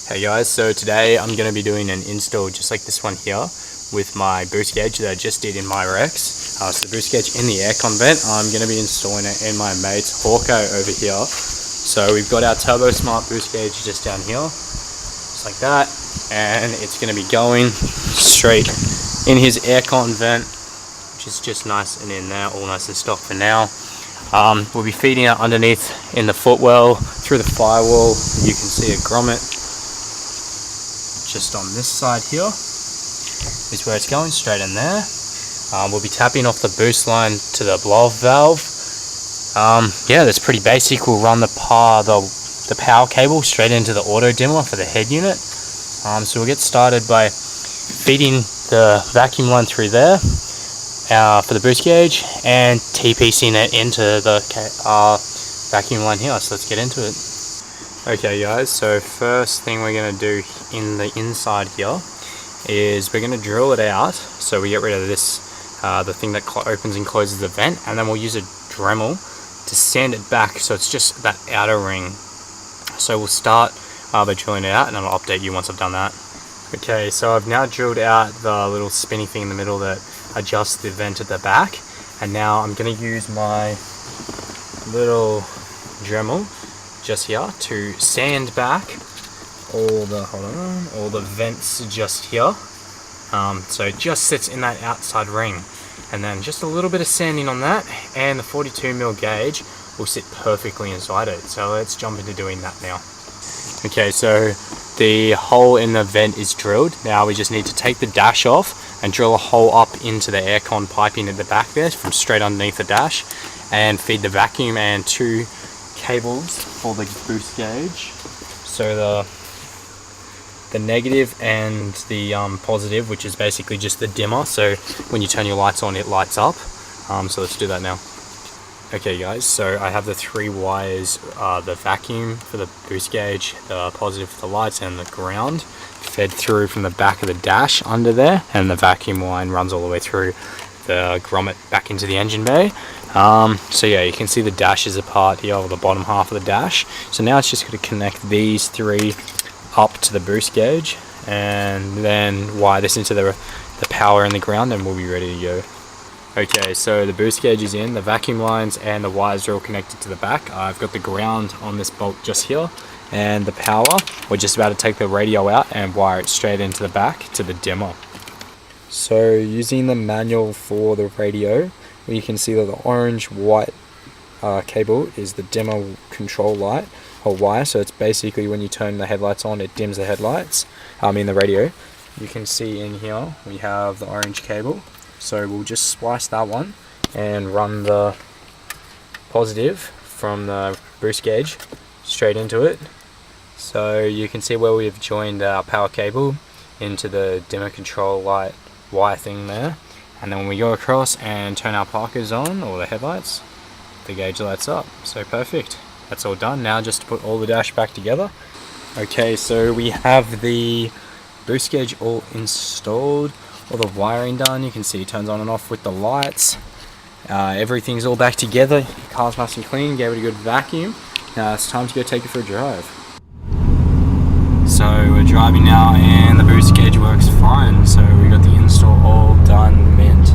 Hey guys, so today I'm going to be doing an install just like this one here with my boost gauge that I just did in my WRX. So the boost gauge in the aircon vent, I'm going to be installing it in my mate's Hawko over here. So we've got our Turbo Smart boost gauge just down here, just like that, and it's going to be going straight in his aircon vent, which is just nice and in there, all nice and stock for now. We'll be feeding it underneath in the footwell through the firewall. You can see a grommet just on this side here is where it's going, straight in there. We'll be tapping off the boost line to the blow off valve. Yeah, that's pretty basic. We'll run the power cable straight into the auto dimmer for the head unit. So we'll get started by feeding the vacuum line through there for the boost gauge and TPCing it into the vacuum line here. So let's get into it. Okay guys, so first thing we're going to do in the inside here is we're going to drill it out. So we get rid of this, the thing that opens and closes the vent, and then we'll use a Dremel to sand it back so it's just that outer ring. So we'll start by drilling it out, and I'll update you once I've done that. Okay, so I've now drilled out the little spinny thing in the middle that adjusts the vent at the back, and now I'm going to use my little Dremel just here to sand back all the vents just here. So it just sits in that outside ring, and then just a little bit of sanding on that, and the 42mm gauge will sit perfectly inside it. So let's jump into doing that now. Okay, so the hole in the vent is drilled. Now we just need to take the dash off and drill a hole up into the aircon piping at the back there from straight underneath the dash, and feed the vacuum and two cables for the boost gauge. So the negative and the positive, which is basically just the dimmer, so when you turn your lights on it lights up. So let's do that now. Okay guys, so I have the three wires, the vacuum for the boost gauge, the positive for the lights, and the ground fed through from the back of the dash under there, and the vacuum line runs all the way through the grommet back into the engine bay. So yeah, you can see the dash is apart here, or the bottom half of the dash. So now it's just going to connect these three up to the boost gauge, and then wire this into the power and the ground, and we'll be ready to go. Okay, so the boost gauge is in, the vacuum lines and the wires are all connected to the back. I've got the ground on this bolt just here, and the power, we're just about to take the radio out and wire it straight into the back to the dimmer. So using the manual for the radio, you can see that the orange-white cable is the dimmer control light or wire. So it's basically when you turn the headlights on, it dims the headlights. In the radio, you can see in here we have the orange cable. So we'll just splice that one and run the positive from the boost gauge straight into it. So you can see where we've joined our power cable into the dimmer control light wire thing there, and then when we go across and turn our parkers on, or the headlights, the gauge lights up. So perfect, that's all done. Now just to put all the dash back together. Okay, so we have the boost gauge all installed, all the wiring done. You can see it turns on and off with the lights. Everything's all back together. The car's nice and clean, gave it a good vacuum. Now it's time to go take it for a drive. So we're driving now, and the boost gauge works fine. So we got the install all done, mint.